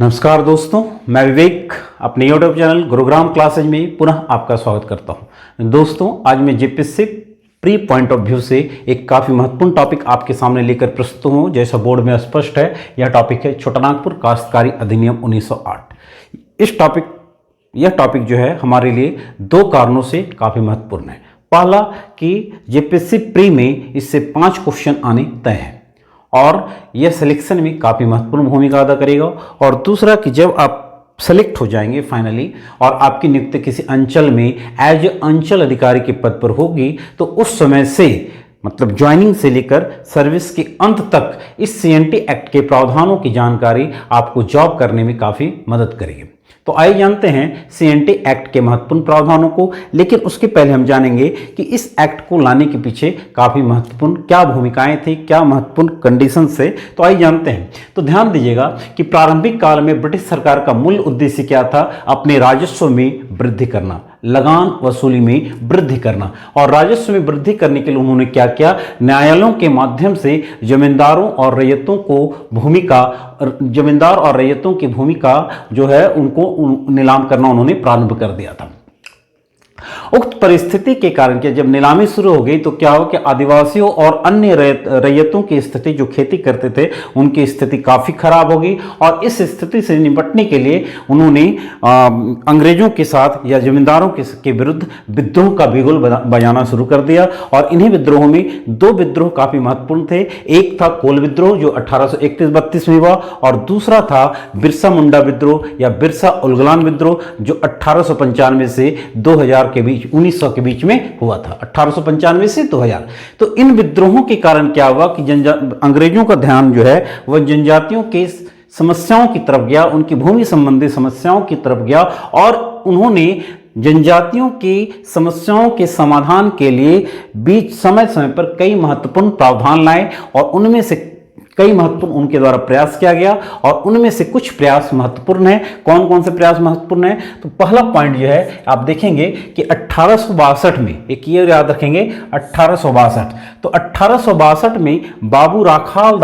नमस्कार दोस्तों, मैं विवेक अपने यूट्यूब चैनल गुरुग्राम क्लासेज में पुनः आपका स्वागत करता हूं। दोस्तों, आज मैं JPSC pre point of view से एक काफ़ी महत्वपूर्ण टॉपिक आपके सामने लेकर प्रस्तुत हूं। जैसा बोर्ड में स्पष्ट है, यह टॉपिक है छोटानागपुर काश्तकारी अधिनियम 1908। यह टॉपिक जो है हमारे लिए दो कारणों से काफ़ी महत्वपूर्ण है। पहला कि जेपीएससी प्री में इससे 5 क्वेश्चन आने तय हैं और यह सिलेक्शन में काफ़ी महत्वपूर्ण भूमिका अदा करेगा। और दूसरा कि जब आप सेलेक्ट हो जाएंगे फाइनली और आपकी नियुक्ति किसी अंचल में एज अंचल अधिकारी के पद पर होगी, तो उस समय से मतलब ज्वाइनिंग से लेकर सर्विस के अंत तक इस सीएनटी एक्ट के प्रावधानों की जानकारी आपको जॉब करने में काफ़ी मदद करेगी। तो आइए जानते हैं सीएनटी एक्ट के महत्वपूर्ण प्रावधानों को। लेकिन उसके पहले हम जानेंगे कि इस एक्ट को लाने के पीछे काफ़ी महत्वपूर्ण क्या भूमिकाएं थी, क्या महत्वपूर्ण कंडीशन से। तो आइए जानते हैं। तो ध्यान दीजिएगा कि प्रारंभिक काल में ब्रिटिश सरकार का मूल उद्देश्य क्या था? अपने राजस्व में वृद्धि करना, लगान वसूली में वृद्धि करना। और राजस्व में वृद्धि करने के लिए उन्होंने क्या किया? न्यायालयों के माध्यम से जमींदार और रैयतों की भूमिका जो है उनको नीलाम करना उन्होंने प्रारंभ कर दिया था। उक्त परिस्थिति के कारण कि जब नीलामी शुरू हो गई तो क्या हो कि आदिवासियों और अन्य रैयतों की स्थिति, जो खेती करते थे, उनकी स्थिति काफ़ी खराब हो गई। और इस स्थिति से निपटने के लिए उन्होंने अंग्रेजों के साथ या जमींदारों के विरुद्ध विद्रोह का बिगुल बजाना शुरू कर दिया। और इन्हीं विद्रोहों में 2 विद्रोह काफ़ी महत्वपूर्ण थे। एक था कोल विद्रोह जो 1831-32 में हुआ, और दूसरा था बिरसा मुंडा विद्रोह या बिरसा उलगुलान विद्रोह जो 1895 से 2000 के बीच 1900 के बीच में हुआ था। 1895 से 2000। तो इन विद्रोहों के कारण क्या हुआ कि अंग्रेजों का ध्यान जो है वह जनजातियों के समस्याओं की तरफ गया, उनकी भूमि संबंधी समस्याओं की तरफ गया। और उन्होंने जनजातियों की समस्याओं के समाधान के लिए बीच समय समय पर कई महत्वपूर्ण प्रावधान लाए और उनमें से कई महत्वपूर्ण उनके द्वारा प्रयास किया गया। और उनमें से कुछ प्रयास महत्वपूर्ण हैं। कौन कौन से प्रयास महत्वपूर्ण हैं? तो पहला पॉइंट जो है आप देखेंगे कि 1862 में, एक ईयर याद रखेंगे, 1862। तो 1862 में बाबू राखाल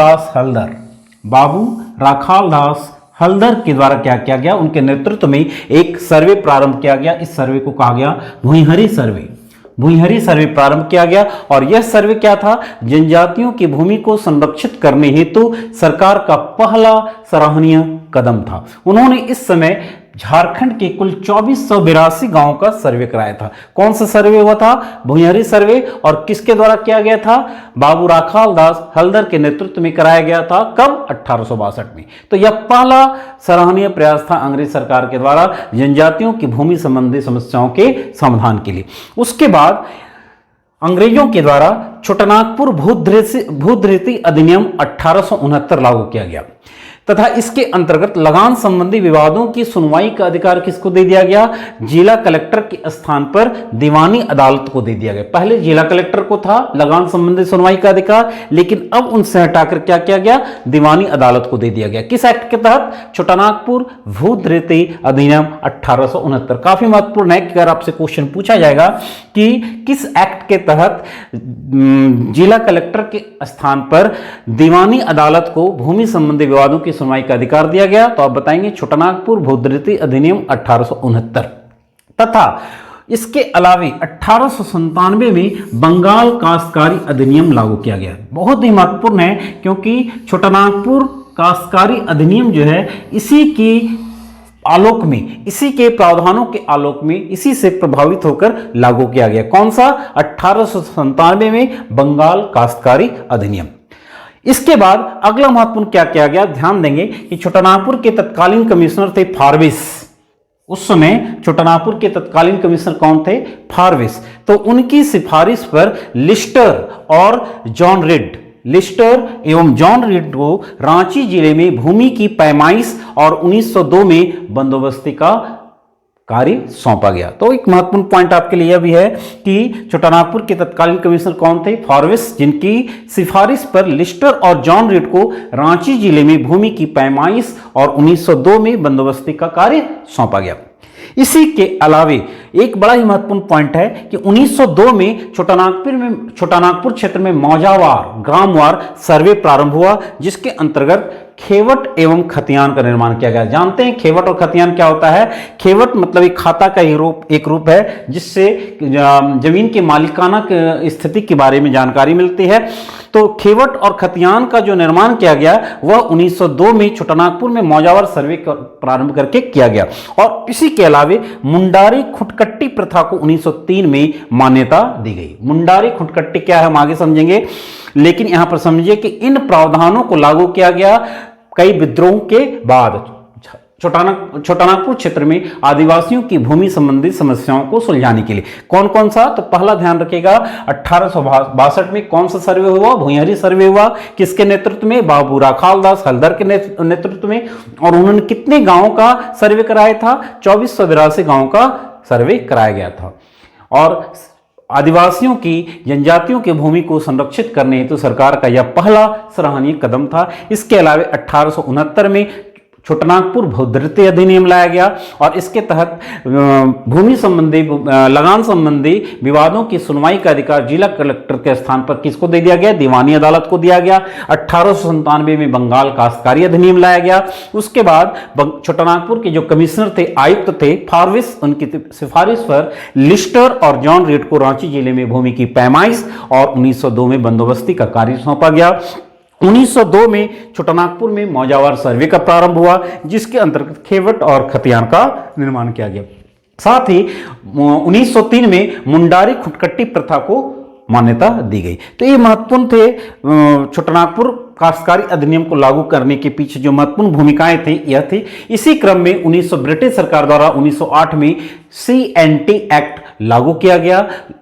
दास हल्दर के द्वारा क्या किया गया? उनके नेतृत्व में एक सर्वे प्रारंभ किया गया। इस सर्वे को कहा गया भुइंहरी सर्वे प्रारंभ किया गया। और यह सर्वे क्या था? जनजातियों की भूमि को संरक्षित करने हेतु सरकार का पहला सराहनीय कदम था। उन्होंने इस समय झारखंड के कुल 2482 गांवों का सर्वे कराया था। कौन सा सर्वे हुआ था? भुइंहरी सर्वे। और किसके द्वारा किया गया था? बाबू राखाल दास हल्दर के नेतृत्व में कराया गया था। कब? 1862 में। तो यह पहला सराहनीय प्रयास था अंग्रेज सरकार के द्वारा जनजातियों की भूमि संबंधी समस्याओं के समाधान के लिए। उसके बाद अंग्रेजों के द्वारा छोटानागपुर भूधृति अधिनियम 1869 लागू किया गया तथा इसके अंतर्गत लगान संबंधी विवादों की सुनवाई का अधिकार किसको दे दिया गया? जिला कलेक्टर के स्थान पर दीवानी अदालत को दे दिया गया। पहले जिला कलेक्टर को था लगान संबंधी सुनवाई का अधिकार, लेकिन अब उनसे हटाकर क्या किया गया? दीवानी अदालत को दे दिया गया। किस एक्ट के तहत? छोटानागपुर भूधृति अधिनियम 1869। काफी महत्वपूर्ण है कि अगर आपसे क्वेश्चन पूछा जाएगा कि किस एक्ट के तहत जिला कलेक्टर के स्थान पर दीवानी अदालत को भूमि संबंधी विवादों की सुनवाई का अधिकार दिया गया, तो आप बताएंगे छोटानागपुर भूधृति अधिनियम 1869। तथा इसके अलावे 1897 में बंगाल काश्तकारी अधिनियम लागू किया गया। बहुत ही महत्वपूर्ण है क्योंकि छोटानागपुर काश्तकारी अधिनियम जो है इसी की आलोक में, इसी के प्रावधानों के आलोक में, इसी से प्रभावित होकर लागू किया गया। कौन सा? 1897 में बंगाल काश्तकारी अधिनियम। इसके बाद अगला महत्वपूर्ण क्या किया गया? ध्यान देंगे कि छोटानागपुर के तत्कालीन कमिश्नर थे फारविस। उस समय छोटानागपुर के तत्कालीन कमिश्नर कौन थे? फारविस। तो उनकी सिफारिश पर लिस्टर एवं जॉन रिड को रांची जिले में भूमि की पैमाइश और 1902 में बंदोबस्ती का कार्य सौंपा गया। तो एक महत्वपूर्ण पॉइंट आपके लिए यह भी है कि छोटानागपुर के तत्कालीन कमिश्नर कौन थे? फारविस, जिनकी सिफारिश पर लिस्टर और जॉन रिड को रांची जिले में भूमि की पैमाइश और 1902 में बंदोबस्ती का कार्य सौंपा गया। इसी के अलावे एक बड़ा ही महत्वपूर्ण पॉइंट है कि 1902 में छोटानागपुर क्षेत्र में मौजावार ग्रामवार सर्वे प्रारंभ हुआ, जिसके अंतर्गत खेवट एवं खतियान का निर्माण किया गया। जानते हैं खेवट और खतियान क्या होता है? खेवट मतलब एक खाता का एक रूप है जिससे जमीन के मालिकाना स्थिति के बारे में जानकारी मिलती है। तो खेवट और खतियान का जो निर्माण किया गया वह 1902 में छोटानागपुर में मौजावर सर्वे प्रारंभ करके किया गया। और इसी के अलावे मुंडारी खुटकट्टी प्रथा को 1903 में मान्यता दी गई। मुंडारी खुटकट्टी क्या है हम आगे समझेंगे, लेकिन यहां पर समझिए कि इन प्रावधानों को लागू किया गया कई विद्रोह के बाद छोटानागपुर क्षेत्र में आदिवासियों की भूमि संबंधी समस्याओं को सुलझाने के लिए। कौन कौन सा? तो पहला ध्यान रखिएगा, 1862 में कौन सा सर्वे हुआ? भुइंहरी सर्वे हुआ। किसके नेतृत्व में? बाबू राखालदास हलदर के नेतृत्व में। और उन्होंने कितने गांवों का सर्वे कराया था? 2482 गांवों का सर्वे कराया गया था। और आदिवासियों की जनजातियों की भूमि को संरक्षित करने हेतु सरकार का यह पहला सराहनीय कदम था। इसके अलावा 1869 में छोटानागपुर भूधृति अधिनियम लाया गया और इसके तहत भूमि संबंधी लगान संबंधी विवादों की सुनवाई का अधिकार जिला कलेक्टर के स्थान पर किसको दे दिया गया? दीवानी अदालत को दिया गया। 1897 में बंगाल काश्तकारी अधिनियम लाया गया। उसके बाद छोटानागपुर के जो कमिश्नर थे, आयुक्त थे फारविस, उनकी सिफारिश पर लिस्टर और जॉन रीड को रांची जिले में भूमि की पैमाइश और 1902 में बंदोबस्ती का कार्य सौंपा गया। 1902 में छोटानागपुर में मौजावर सर्वे का प्रारंभ हुआ जिसके अंतर्गत खेवट और खतियान का निर्माण किया गया। साथ ही 1903 में मुंडारी खुटकट्टी प्रथा को मान्यता दी गई। तो ये महत्वपूर्ण थे। छोटानागपुर काश्तकारी अधिनियम को लागू करने के पीछे जो महत्वपूर्ण भूमिकाएं थी यह थी। इसी क्रम में ब्रिटिश सरकार द्वारा 1908 में CNT एक्ट लागू किया गया,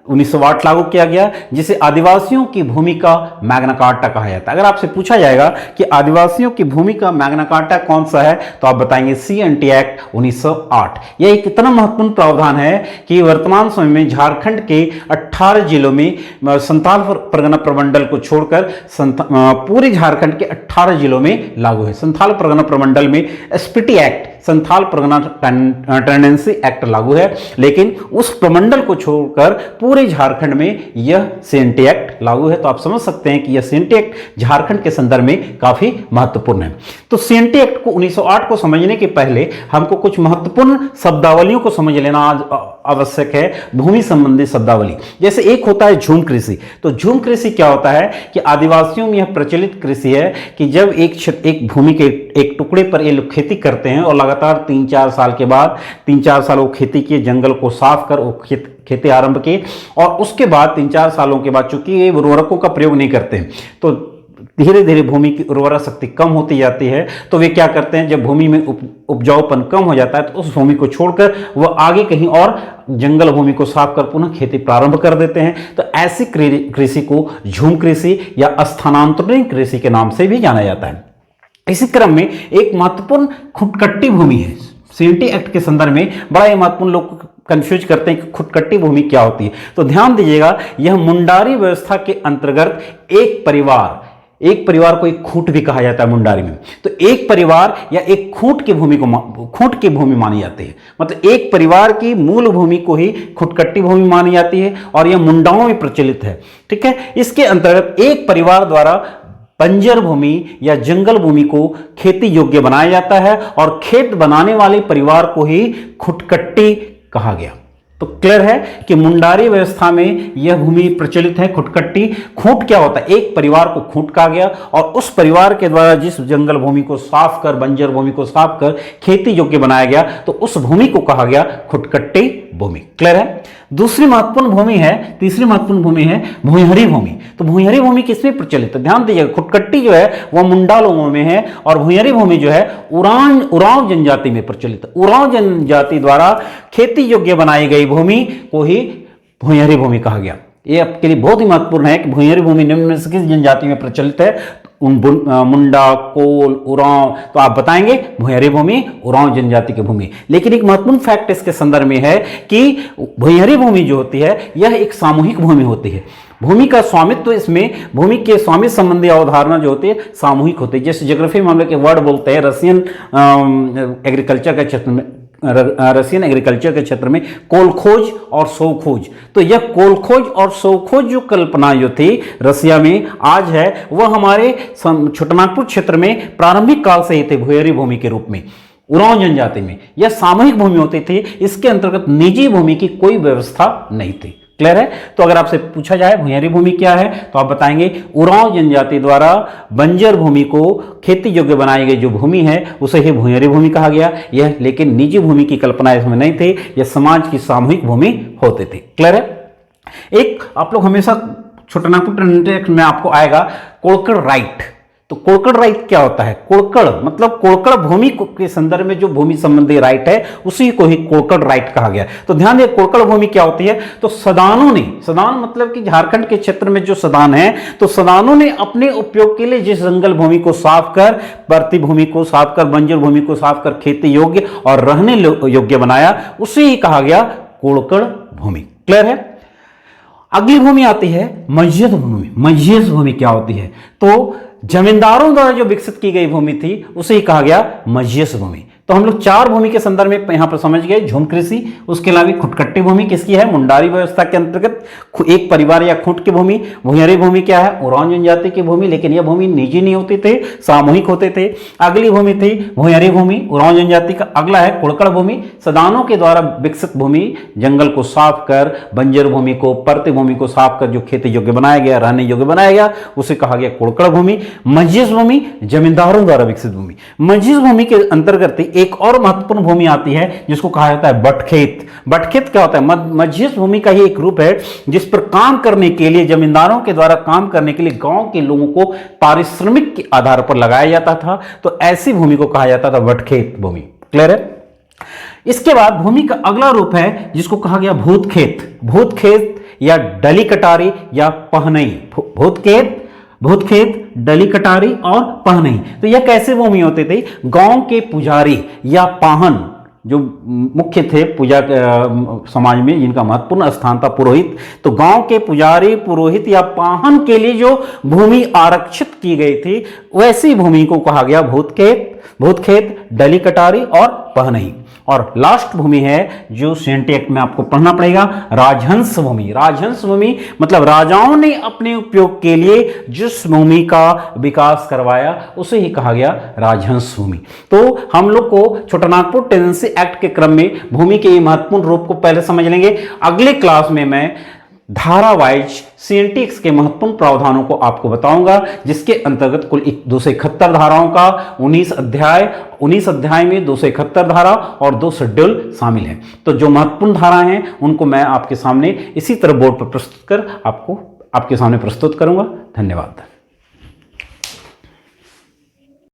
1908 लागू किया गया, जिसे आदिवासियों की भूमि का मैग्ना कार्टा कहा जाता है। अगर आपसे पूछा जाएगा कि आदिवासियों की भूमि का मैग्ना कार्टा कौन सा है तो आप बताएंगे CNT एक्ट 1908। यह एक इतना महत्वपूर्ण प्रावधान है कि वर्तमान समय में झारखंड के 18 जिलों में संथाल परगना प्रमंडल को छोड़कर पूरे झारखंड के 18 जिलों में लागू है। संथाल परगना प्रमंडल में SPT act, Santhal Pargana tendency act लागू है, लेकिन उस प्रमंडल को छोड़कर पूरे झारखंड में यह CNT एक्ट लागू है। तो आप समझ सकते हैं कि यह CNT एक्ट झारखंड के संदर्भ में काफी महत्वपूर्ण है। तो CNT एक्ट को 1908 को समझने के पहले हमको कुछ महत्वपूर्ण शब्दावलियों को समझ लेना आवश्यक है। भूमि संबंधी शब्दावली, जैसे एक होता है झूम कृषि। तो झूम कृषि क्या होता है कि आदिवासियों में यह प्रचलित कृषि है कि जब एक भूमि के एक टुकड़े पर ये लोग खेती करते हैं और लगातार 3-4 साल के बाद 3-4 साल वो खेती किए, जंगल को साफ कर वो खेती आरंभ की, और उसके बाद 3-4 सालों के बाद चूंकि ये उर्वरकों का प्रयोग नहीं करते हैं तो धीरे धीरे भूमि की उर्वरा शक्ति कम होती जाती है। तो वे क्या करते हैं, जब भूमि में उपजाऊपन कम हो जाता है तो उस भूमि को छोड़कर वह आगे कहीं और जंगल भूमि को साफ कर पुनः खेती प्रारंभ कर देते हैं। तो ऐसी कृषि को झूम कृषि या स्थानांतरण कृषि के नाम से भी जाना जाता है। इसी क्रम में एक महत्वपूर्ण खुटकट्टी भूमि है। CNT एक्ट के संदर्भ में बड़ा ही महत्वपूर्ण लोग कंफ्यूज करते हैं कि खुटकट्टी भूमि क्या होती है। तो ध्यान दीजिएगा, यह मुंडारी व्यवस्था के अंतर्गत एक परिवार को एक खूंट भी कहा जाता है मुंडारी में। तो एक परिवार या एक खूंट की भूमि मानी जाती है। मतलब एक परिवार की मूल भूमि को ही खुटकट्टी भूमि मानी जाती है और यह मुंडाओं में प्रचलित है। ठीक है, इसके अंतर्गत एक परिवार द्वारा बंजर भूमि या जंगल भूमि को खेती योग्य बनाया जाता है और खेत बनाने वाले परिवार को ही खुटकट्टी कहा गया। तो क्लियर है कि मुंडारी व्यवस्था में यह भूमि प्रचलित है खुटकट्टी। खूंट क्या होता है, एक परिवार को खूंट कहा गया और उस परिवार के द्वारा जिस जंगल भूमि को साफ कर, बंजर भूमि को साफ कर खेती योग्य बनाया गया तो उस भूमि को कहा गया खुटकट्टी भूमि। क्लियर है। तीसरी महत्वपूर्ण भूमि है भुइंहरी भूमि। तो भुइंहरी भूमि किसमें प्रचलित है, ध्यान दीजिएगा। खुटकट्टी जो है वह मुंडा लोगों में है और भुइंहरी भूमि जो है उरांव जनजाति में प्रचलित है। उरांव जनजाति द्वारा खेती योग्य बनाई गई भूमि को ही भुइंहरी भूमि कहा गया। ये आपके लिए बहुत ही महत्वपूर्ण है कि भुइंहरी भूमि निम्न में से किस जनजाति में प्रचलित है। मुंडा, कोल, उरांव, तो आप बताएंगे भुइंहरी भूमि उरांव जनजाति की भूमि। लेकिन एक महत्वपूर्ण फैक्ट इसके संदर्भ में है कि भुइंहरी भूमि जो होती है यह एक सामूहिक भूमि होती है। भूमि का स्वामित्व, इसमें भूमि के स्वामित्व संबंधी अवधारणा जो होती है सामूहिक होती है। जैसे ज्योग्राफी में हम लोग के वर्ड बोलते हैं, रशियन एग्रीकल्चर के क्षेत्र में रशियन एग्रीकल्चर के क्षेत्र में कोलखोज और सोवखोज। तो यह कोलखोज और सोवखोज जो कल्पना जो थी रसिया में आज है, वह हमारे छोटानागपुर क्षेत्र में प्रारंभिक काल से ही थे भूयरी भूमि के रूप में। उरांव जनजाति में यह सामूहिक भूमि होती थी, इसके अंतर्गत निजी भूमि की कोई व्यवस्था नहीं थी। क्लियर है? तो अगर आपसे पूछा जाए भूयरी भूमि क्या है तो आप बताएंगे उरांव जनजाति द्वारा बंजर भूमि को खेती योग्य बनाई गई जो भूमि है उसे ही भूयरी भूमि कहा गया। यह लेकिन निजी भूमि की कल्पना इसमें नहीं थी, यह समाज की सामूहिक भूमि होती थी। क्लियर है? एक आप लोग हमेशा छोटानागपुर में आपको आएगा कोलकड़ राइट। तो कोलकड़ राइट क्या होता है? कोलकड़ मतलब कोलकड़ भूमि के संदर्भ में जो भूमि संबंधी राइट है उसी को ही कोलकड़ राइट कहा गया। तो ध्यान दिए कोलकड़ भूमि क्या होती है? तो सदानों ने, सदान मतलब कि झारखंड के क्षेत्र में जो सदान है, तो सदानों ने अपने उपयोग के लिए जिस जंगल भूमि को साफ कर, बढ़ती भूमि को साफ कर, बंजर भूमि को साफ कर खेती योग्य और रहने योग्य बनाया, उसे ही कहा गया कोलकड़ भूमि। क्लियर है? अगली भूमि आती है मझियस भूमि। मझियस भूमि क्या होती है? तो जमींदारों द्वारा जो विकसित की गई भूमि थी उसे ही कहा गया मझियस भूमि। तो हम लोग चार भूमि के संदर्भ में यहां पर समझ गए। झुम कृषि, उसके अलावा खुटकट्टी भूमि किसकी है? मुंडारी व्यवस्था के अंतर्गत एक परिवार या खुंट की भूमि। भूयरी भूमि क्या है? उरांव जनजाति की भूमि, लेकिन यह भूमि निजी नहीं होती थे, सामूहिक होते थे। अगली भूमि थी भूयरी भूमि, उरांव जनजाति का। अगला है कोलकड़ भूमि, सदानों के द्वारा विकसित भूमि, जंगल को साफ कर, बंजर भूमि को, परती भूमि को साफ कर जो खेती योग्य बनाया गया, रहने योग्य बनाया गया, उसे कहा गया कोलकड़ भूमि। मझियस भूमि जमींदारों द्वारा विकसित भूमि। मझियस भूमि के अंतर्गत एक और महत्वपूर्ण भूमि आती है जिसको कहा जाता है बटखेत। बटखेत क्या होता है? मझियस भूमि का ही एक रूप है जिस पर काम करने के लिए, जमींदारों के द्वारा काम करने के लिए गांव के लोगों को पारिश्रमिक के आधार पर लगाया जाता था। तो ऐसी भूमि को कहा जाता था बटखेत भूमि। क्लियर है? इसके बाद भूमि का अगला रूप है जिसको कहा गया भूतखेत। भूतखेत या डली कटारी या पहनई। भूतखेत, डली कटारी और पहनई। तो यह कैसे भूमि होते थे? गांव के पुजारी या पाहन जो मुख्य थे पूजा समाज में, जिनका महत्वपूर्ण स्थान था, पुरोहित। तो गांव के पुजारी, पुरोहित या पाहन के लिए जो भूमि आरक्षित की गई थी वैसी भूमि को कहा गया भूतखेत, डली कटारी और पहनई। और लास्ट भूमि है जो सीएनटी एक्ट में आपको पढ़ना पड़ेगा, राजहंस भूमि। राजहंस भूमि मतलब राजाओं ने अपने उपयोग के लिए जिस भूमि का विकास करवाया उसे ही कहा गया राजहंस भूमि। तो हम लोग को छोटानागपुर टेनेंसी एक्ट के क्रम में भूमि के महत्वपूर्ण रूप को पहले समझ लेंगे। अगले क्लास में मैं धारावाइज सीएनटी एक्ट के महत्वपूर्ण प्रावधानों को आपको बताऊंगा, जिसके अंतर्गत कुल 271 धाराओं का 19 अध्याय में 271 धारा और 2 शेड्यूल शामिल हैं। तो जो महत्वपूर्ण धाराएं हैं उनको मैं आपके सामने इसी तरह बोर्ड पर प्रस्तुत कर आपके सामने प्रस्तुत करूंगा। धन्यवाद।